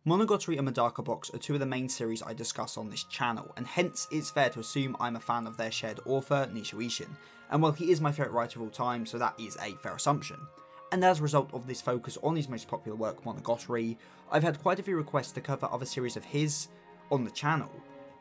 Monogatari and Medaka Box are two of the main series I discuss on this channel, and hence it's fair to assume I'm a fan of their shared author, Nishiishin, and while he is my favourite writer of all time, so that is a fair assumption. And as a result of this focus on his most popular work, Monogatari, I've had quite a few requests to cover other series of his on the channel.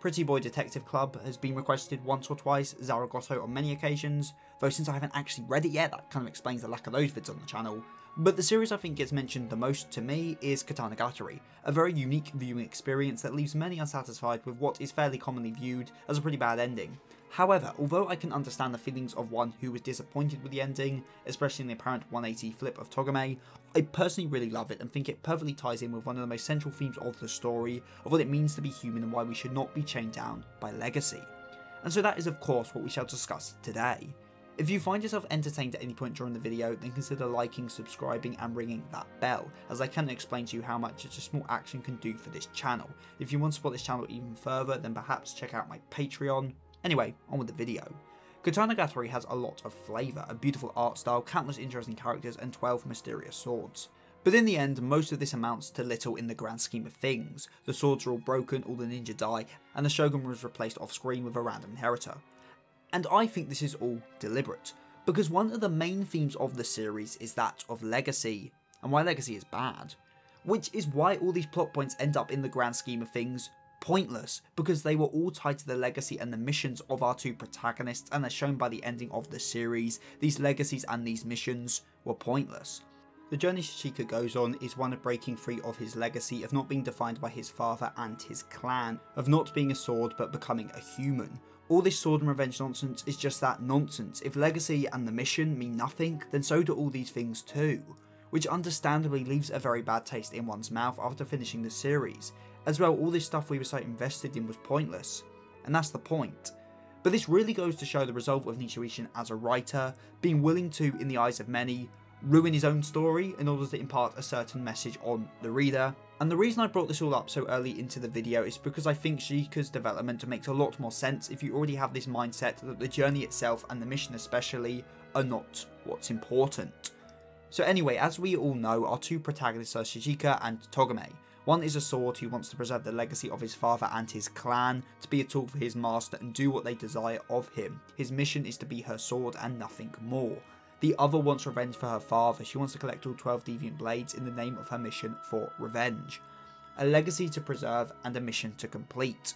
Pretty Boy Detective Club has been requested once or twice, Zaragoza on many occasions, though since I haven't actually read it yet, that kind of explains the lack of those vids on the channel. But the series I think gets mentioned the most to me is Katanagatari, a very unique viewing experience that leaves many unsatisfied with what is fairly commonly viewed as a pretty bad ending. However, although I can understand the feelings of one who was disappointed with the ending, especially in the apparent 180 flip of Togame, I personally really love it and think it perfectly ties in with one of the most central themes of the story, of what it means to be human and why we should not be chained down by legacy. And so that is of course what we shall discuss today. If you find yourself entertained at any point during the video, then consider liking, subscribing and ringing that bell, as I can explain to you how much such a small action can do for this channel. If you want to support this channel even further, then perhaps check out my Patreon. Anyway, on with the video. Katanagatari has a lot of flavour, a beautiful art style, countless interesting characters and 12 mysterious swords. But in the end, most of this amounts to little in the grand scheme of things. The swords are all broken, all the ninja die, and the shogun was replaced off screen with a random inheritor. And I think this is all deliberate, because one of the main themes of the series is that of legacy, and why legacy is bad. Which is why all these plot points end up in the grand scheme of things pointless, because they were all tied to the legacy and the missions of our two protagonists, and as shown by the ending of the series, these legacies and these missions were pointless. The journey Shichika goes on is one of breaking free of his legacy, of not being defined by his father and his clan, of not being a sword but becoming a human. All this sword and revenge nonsense is just that nonsense. If legacy and the mission mean nothing, then so do all these things too. Which understandably leaves a very bad taste in one's mouth after finishing the series. As well, all this stuff we were so invested in was pointless. And that's the point. But this really goes to show the resolve of Nishiishin as a writer, being willing to, in the eyes of many, ruin his own story in order to impart a certain message on the reader. And the reason I brought this all up so early into the video is because I think Shichika's development makes a lot more sense if you already have this mindset that the journey itself and the mission especially are not what's important. So anyway, as we all know, our two protagonists are Shichika and Togame. One is a sword who wants to preserve the legacy of his father and his clan, to be a tool for his master and do what they desire of him. His mission is to be her sword and nothing more. The other wants revenge for her father. She wants to collect all 12 deviant blades in the name of her mission for revenge. A legacy to preserve and a mission to complete.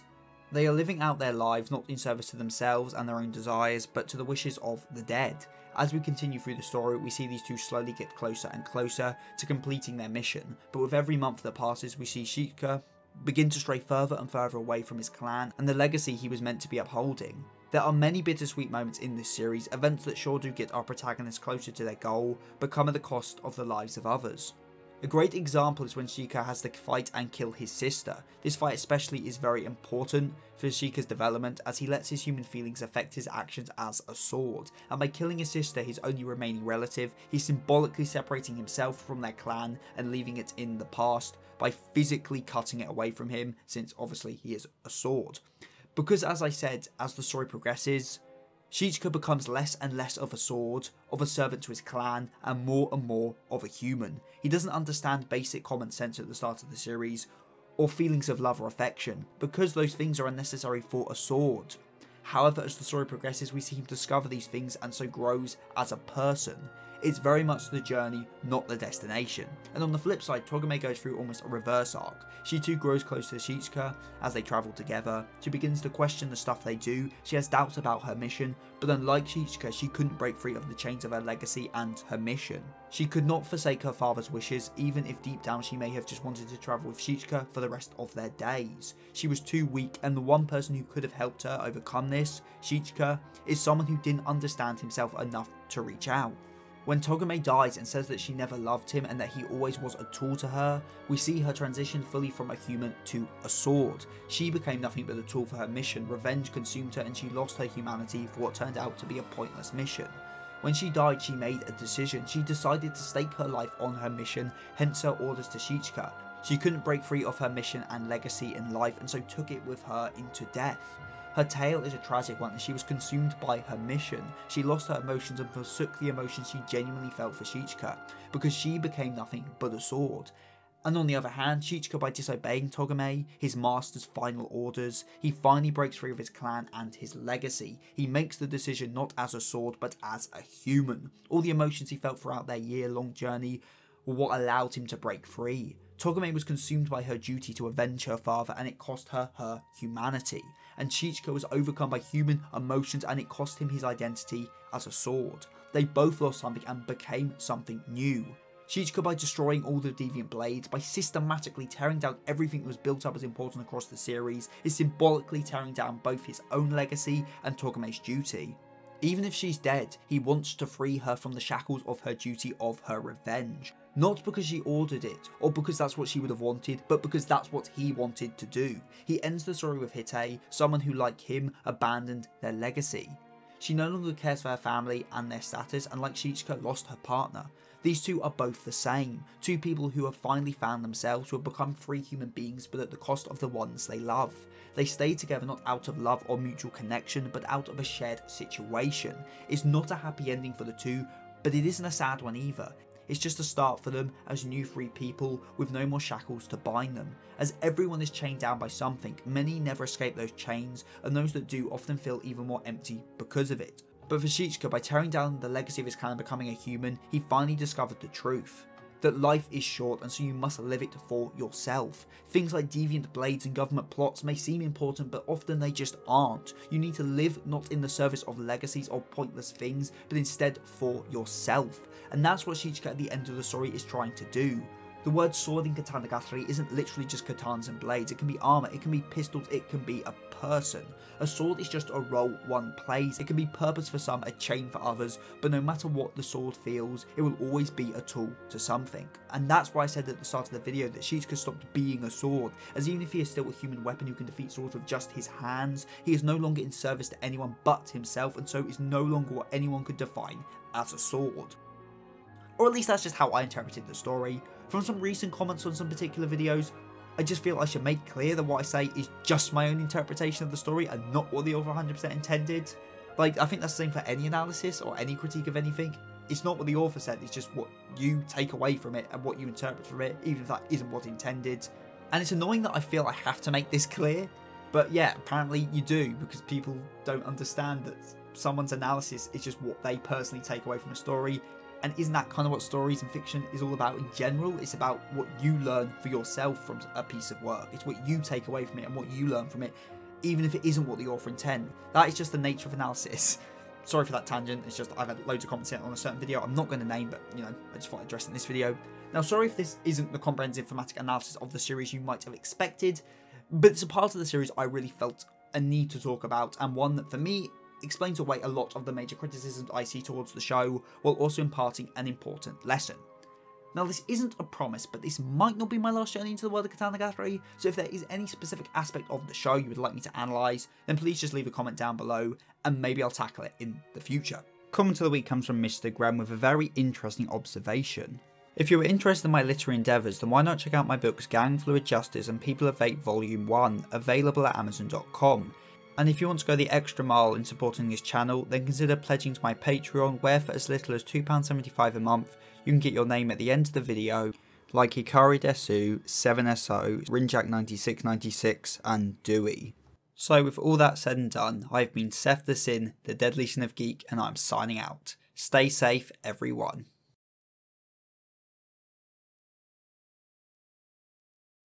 They are living out their lives not in service to themselves and their own desires, but to the wishes of the dead. As we continue through the story, we see these two slowly get closer and closer to completing their mission, but with every month that passes we see Shichika begin to stray further and further away from his clan and the legacy he was meant to be upholding. There are many bittersweet moments in this series, events that sure do get our protagonists closer to their goal, but come at the cost of the lives of others. A great example is when Shichika has to fight and kill his sister. This fight especially is very important for Shichika's development, as he lets his human feelings affect his actions as a sword, and by killing his sister, his only remaining relative, he's symbolically separating himself from their clan and leaving it in the past by physically cutting it away from him, since obviously he is a sword. Because as I said, as the story progresses, Shichika becomes less and less of a sword, of a servant to his clan, and more of a human. He doesn't understand basic common sense at the start of the series, or feelings of love or affection, because those things are unnecessary for a sword. However, as the story progresses, we see him discover these things and so grows as a person. It's very much the journey, not the destination. And on the flip side, Togame goes through almost a reverse arc. She too grows close to Shichika as they travel together. She begins to question the stuff they do. She has doubts about her mission, but unlike Shichika, she couldn't break free of the chains of her legacy and her mission. She could not forsake her father's wishes, even if deep down she may have just wanted to travel with Shichika for the rest of their days. She was too weak, and the one person who could have helped her overcome this, Shichika, is someone who didn't understand himself enough to reach out. When Togame dies and says that she never loved him and that he always was a tool to her, we see her transition fully from a human to a sword. She became nothing but a tool for her mission. Revenge consumed her and she lost her humanity for what turned out to be a pointless mission. When she died, she made a decision. She decided to stake her life on her mission, hence her orders to Shichika. She couldn't break free of her mission and legacy in life, and so took it with her into death. Her tale is a tragic one, and she was consumed by her mission. She lost her emotions and forsook the emotions she genuinely felt for Shichika, because she became nothing but a sword. And on the other hand, Shichika, by disobeying Togame, his master's final orders, he finally breaks free of his clan and his legacy. He makes the decision not as a sword, but as a human. All the emotions he felt throughout their year-long journey were what allowed him to break free. Togame was consumed by her duty to avenge her father, and it cost her her humanity. And Shichika was overcome by human emotions, and it cost him his identity as a sword. They both lost something and became something new. Shichika, by destroying all the deviant blades, by systematically tearing down everything that was built up as important across the series, is symbolically tearing down both his own legacy and Togame's duty. Even if she's dead, he wants to free her from the shackles of her duty of her revenge. Not because she ordered it, or because that's what she would have wanted, but because that's what he wanted to do. He ends the story with Hite, someone who, like him, abandoned their legacy. She no longer cares for her family and their status, and like Shichika, lost her partner. These two are both the same, two people who have finally found themselves, who have become free human beings, but at the cost of the ones they love. They stay together not out of love or mutual connection, but out of a shared situation. It's not a happy ending for the two, but it isn't a sad one either. It's just a start for them as new free people with no more shackles to bind them. As everyone is chained down by something, many never escape those chains, and those that do often feel even more empty because of it. But for Shichika, by tearing down the legacy of his clan and becoming a human, he finally discovered the truth. That life is short, and so you must live it for yourself. Things like deviant blades and government plots may seem important, but often they just aren't. You need to live not in the service of legacies or pointless things, but instead for yourself. And that's what Shichika at the end of the story is trying to do. The word sword in Katanagatari isn't literally just katanas and blades. It can be armor, it can be pistols, it can be a person. A sword is just a role one plays. It can be purpose for some, a chain for others, but no matter what the sword feels, it will always be a tool to something. And that's why I said at the start of the video that Shichika stopped being a sword, as even if he is still a human weapon who can defeat swords with just his hands, he is no longer in service to anyone but himself, and so is no longer what anyone could define as a sword. Or at least that's just how I interpreted the story. From some recent comments on some particular videos, I just feel I should make clear that what I say is just my own interpretation of the story and not what the author 100% intended. Like, I think that's the same for any analysis or any critique of anything. It's not what the author said, it's just what you take away from it and what you interpret from it, even if that isn't what intended. And it's annoying that I feel I have to make this clear, but yeah, apparently you do, because people don't understand that someone's analysis is just what they personally take away from a story. And isn't that kind of what stories and fiction is all about in general? It's about what you learn for yourself from a piece of work. It's what you take away from it and what you learn from it, even if it isn't what the author intended. That is just the nature of analysis. Sorry for that tangent, it's just I've had loads of comments on a certain video I'm not going to name, but you know, I just thought I'd address it in this video. Now, sorry if this isn't the comprehensive thematic analysis of the series you might have expected, but it's a part of the series I really felt a need to talk about, and one that for me explains away a lot of the major criticisms I see towards the show, while also imparting an important lesson. Now, this isn't a promise, but this might not be my last journey into the world of Katanagatari, so if there is any specific aspect of the show you would like me to analyse, then please just leave a comment down below, and maybe I'll tackle it in the future. Comment of the week comes from Mr. Graham with a very interesting observation. If you are interested in my literary endeavours, then why not check out my books Gang Fluid Justice and People of Fate Volume 1, available at Amazon.com. And if you want to go the extra mile in supporting this channel, then consider pledging to my Patreon, where for as little as £2.75 a month, you can get your name at the end of the video, like Hikari Desu, 7SO, Rinjak9696, and Dewey. So with all that said and done, I've been SephTheSin, the Deadly Sin of Geek, and I'm signing out. Stay safe, everyone.